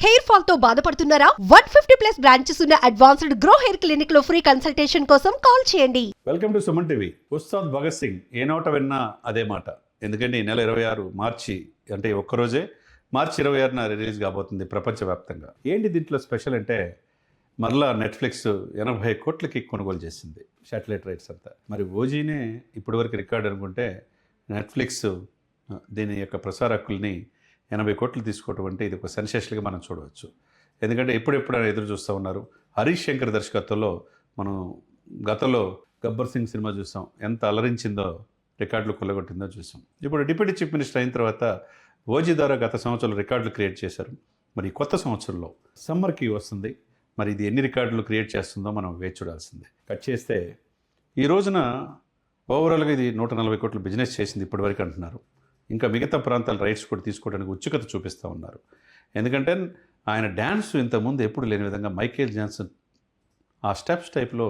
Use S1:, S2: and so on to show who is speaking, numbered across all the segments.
S1: Hair fall తో బాధపడుతున్నారా? 150+ branches ఉన్న అడ్వాన్స్డ్ గ్రో హెయిర్ క్లినిక్ లో ఫ్రీ కన్సల్టేషన్ కోసం కాల్ చేయండి.
S2: Welcome to Suman TV. Ustaad Bhagat Singh ఏ నోట విన్నా అదే మాట. ఎందుకంటే ఈ నెల 26 మార్చి అంటే ఒక్కరోజే మార్చి 26న రిలీజ్ కాబోతుంది ప్రపంచవ్యాప్తంగా. ఏంటి దీంట్లో స్పెషల్ అంటే మరలా నెట్ఫ్లిక్స్ 80 కోట్లకి కొనుగోలు చేసింది శాటిలైట్ రైట్స్ అంతా. మరి ఓజీనే ఇప్పటివరకు రికార్డ్ అనుకుంటే నెట్ఫ్లిక్స్ దీని యొక్క ప్రసార హక్కుల్ని 80 కోట్లు తీసుకోవటం అంటే ఇది ఒక సెన్సేషన్గా మనం చూడవచ్చు. ఎందుకంటే ఎప్పుడెప్పుడు ఎదురు చూస్తూ ఉన్నారు. హరీష్ శంకర్ దర్శకత్వంలో మనం గతంలో గబ్బర్ సింగ్ సినిమా చూసాం, ఎంత అలరించిందో, రికార్డులు కొల్లగొట్టిందో చూసాం. ఇప్పుడు డిప్యూటీ చీఫ్ మినిస్టర్ అయిన తర్వాత ఓజీ ద్వారా గత సంవత్సరంలో రికార్డులు క్రియేట్ చేశారు. మరి కొత్త సంవత్సరంలో సమ్మర్కి వస్తుంది. మరి ఇది ఎన్ని రికార్డులు క్రియేట్ చేస్తుందో మనం వేచి చూడాల్సిందే. కట్ చేస్తే ఈ రోజున ఓవరాల్గా ఇది 140 కోట్ల బిజినెస్ చేసింది ఇప్పటివరకు అంటున్నారు. ఇంకా మిగతా ప్రాంతాల రైట్స్ కూడా తీసుకోవడానికి ఉత్సుకత చూపిస్తూ ఉన్నారు. ఎందుకంటే ఆయన డ్యాన్స్ ఇంతకుముందు ఎప్పుడు లేని విధంగా మైకేల్ జాన్సన్ ఆ స్టెప్స్ టైప్లో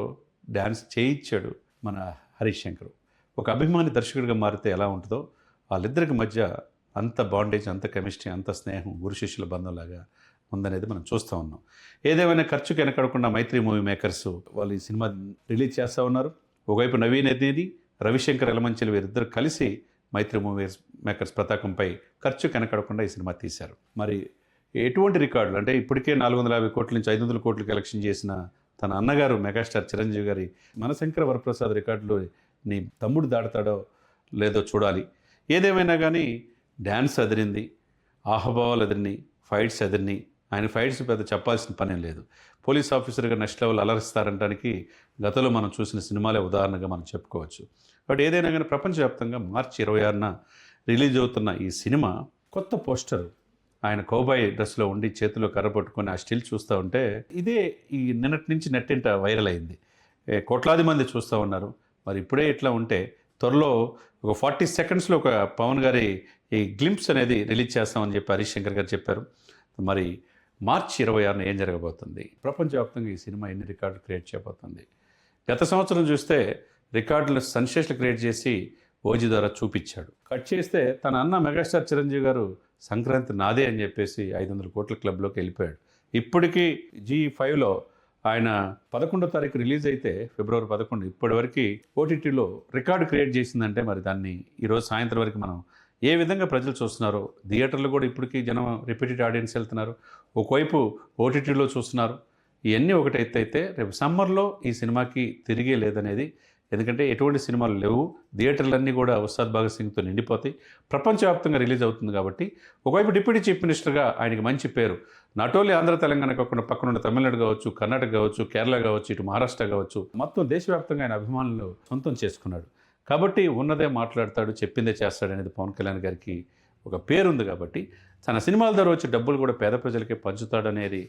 S2: డ్యాన్స్ చేయించాడు మన హరీష్ శంకర్. ఒక అభిమాని దర్శకుడిగా మారితే ఎలా ఉంటుందో వాళ్ళిద్దరికి మధ్య అంత బాండేజ్, అంత కెమిస్ట్రీ, అంత స్నేహం, గురు శిష్యుల బంధంలాగా ఉందనేది మనం చూస్తూ ఉన్నాం. ఏదేమైనా ఖర్చుకి వెనకడకుండా మైత్రి మూవీ మేకర్స్ వాళ్ళు ఈ సినిమా రిలీజ్ చేస్తూ ఉన్నారు. ఒకవైపు నవీన్ ఎద్దేది, రవిశంకర్ ఎలమంచిలి వీరిద్దరు కలిసి మైత్రి మూవీ మేకర్స్ పతాకంపై ఖర్చు కనకడకుండా ఈ సినిమా తీశారు. మరి ఎటువంటి రికార్డులు అంటే ఇప్పటికే 450 కోట్ల నుంచి 500 కోట్లు కలెక్షన్ చేసిన తన అన్నగారు మెగాస్టార్ చిరంజీవి గారి మనశంకర వరప్రసాద్ రికార్డులు నీ తమ్ముడు దాడతాడో లేదో చూడాలి. ఏదేమైనా కానీ డ్యాన్స్ అదిరింది, ఆహభావాలు అదిరినాయి, ఫైట్స్ అదిరినాయి. ఆయన ఫైట్స్ పెద్ద చెప్పాల్సిన పనేం లేదు. పోలీస్ ఆఫీసర్గా నెక్స్ట్ లెవెల్ అలరిస్తారంటానికి గతంలో మనం చూసిన సినిమాలే ఉదాహరణగా మనం చెప్పుకోవచ్చు. బట్ ఏదైనా కానీ ప్రపంచవ్యాప్తంగా మార్చి 26న రిలీజ్ అవుతున్న ఈ సినిమా కొత్త పోస్టర్ ఆయన కౌబాయ్ డ్రెస్లో ఉండి చేతిలో కర్ర పట్టుకొని ఆ స్టిల్ చూస్తూ ఉంటే ఇదే ఈ నిన్నటి నుంచి నెట్టింట వైరల్ అయింది. కోట్లాది మంది చూస్తూ ఉన్నారు. మరి ఇప్పుడే ఇట్లా ఉంటే త్వరలో ఒక 40 సెకండ్స్లో ఒక పవన్ గారి ఈ గ్లింప్స్ అనేది రిలీజ్ చేస్తామని చెప్పి హరీష్ శంకర్ గారు చెప్పారు. మరి మార్చి 26న ఏం జరగబోతుంది, ప్రపంచవ్యాప్తంగా ఈ సినిమా ఎన్ని రికార్డులు క్రియేట్ చేయబోతుంది. గత సంవత్సరం చూస్తే రికార్డులు సెన్సేషన్ క్రియేట్ చేసి ఓజీ ద్వారా చూపించాడు. కట్ చేస్తే తన అన్న మెగాస్టార్ చిరంజీవి గారు సంక్రాంతి నాదే అని చెప్పేసి 500 కోట్ల క్లబ్లోకి వెళ్ళిపోయాడు. ఇప్పటికీ G5లో ఆయన 11వ తారీఖు రిలీజ్ అయితే ఫిబ్రవరి 11 ఇప్పటివరకు ఓటీటీలో రికార్డు క్రియేట్ చేసిందంటే మరి దాన్ని ఈరోజు సాయంత్రం వరకు మనం ఏ విధంగా ప్రజలు చూస్తున్నారో, థియేటర్లో కూడా ఇప్పటికీ జనం రిపీటెడ్ ఆడియన్స్ వెళ్తున్నారు, ఒకవైపు ఓటీటీలో చూస్తున్నారు. ఇవన్నీ ఒకటి అయితే రేపు సమ్మర్లో ఈ సినిమాకి తిరిగే లేదనేది. ఎందుకంటే ఎటువంటి సినిమాలు లేవు, థియేటర్లన్నీ కూడా ఉస్తాద్ భగత్ సింగ్తో నిండిపోతాయి. ప్రపంచవ్యాప్తంగా రిలీజ్ అవుతుంది కాబట్టి ఒకవైపు డిప్యూటీ చీఫ్ మినిస్టర్గా ఆయనకి మంచి పేరు, నాట్ ఓన్లీ ఆంధ్ర తెలంగాణ కాకుండా పక్కనున్న తమిళనాడు కావచ్చు, కర్ణాటక కావచ్చు, కేరళ కావచ్చు, ఇటు మహారాష్ట్ర కావచ్చు, మొత్తం దేశవ్యాప్తంగా ఆయన అభిమానులు సొంతం చేసుకున్నాడు. కాబట్టి ఉన్నదే మాట్లాడతాడు, చెప్పిందే చేస్తాడు అనేది పవన్ కళ్యాణ్ గారికి ఒక పేరుంది. కాబట్టి తన సినిమాల ద్వారా వచ్చే డబ్బులు కూడా పేద ప్రజలకే పంచుతాడు అనేది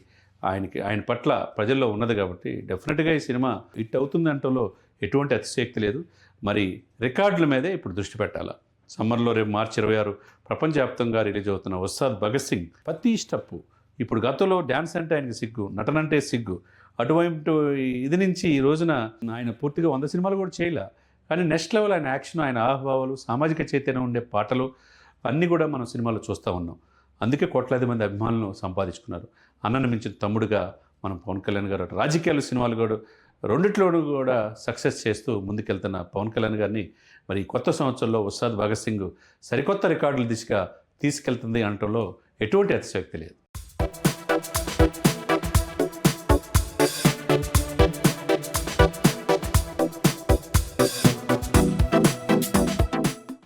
S2: ఆయన పట్ల ప్రజల్లో ఉన్నది. కాబట్టి డెఫినెట్గా ఈ సినిమా హిట్ అవుతుంది అంటలో ఎటువంటి అతిశయోక్తి లేదు. మరి రికార్డుల మీదే ఇప్పుడు దృష్టి పెట్టాలి. సమ్మర్లో రేపు మార్చి 26 ప్రపంచవ్యాప్తంగా రిలీజ్ అవుతున్న ఉస్తాద్ భగత్ సింగ్ ప్రతి స్టెప్పు. ఇప్పుడు గతంలో డ్యాన్స్ అంటే ఆయనకి సిగ్గు, నటనంటే సిగ్గు, అటువైపు ఇది నుంచి ఈ రోజున ఆయన పూర్తిగా 100 సినిమాలు కూడా చేయలే. కానీ నెక్స్ట్ లెవెల్ ఆయన యాక్షన్, ఆయన ఆహ్వావాలు, సామాజిక చైతన్యం ఉండే పాటలు అన్నీ కూడా మనం సినిమాలో చూస్తూ ఉన్నాం. అందుకే కోట్లాది మంది అభిమానులను సంపాదించుకున్నారు. అన్నను మించిన తమ్ముడుగా మనం పవన్ కళ్యాణ్ గారు రాజకీయాలు, సినిమాలు కూడా రెండిట్లోనూ కూడా సక్సెస్ చేస్తూ ముందుకెళ్తున్న పవన్ కళ్యాణ్ గారిని మరి కొత్త సంవత్సరంలో ఉస్తాద్ భగత్ సింగ్ సరికొత్త రికార్డుల దిశగా తీసుకెళ్తుంది అనటంలో ఎటువంటి అతిశయోక్తి లేదు.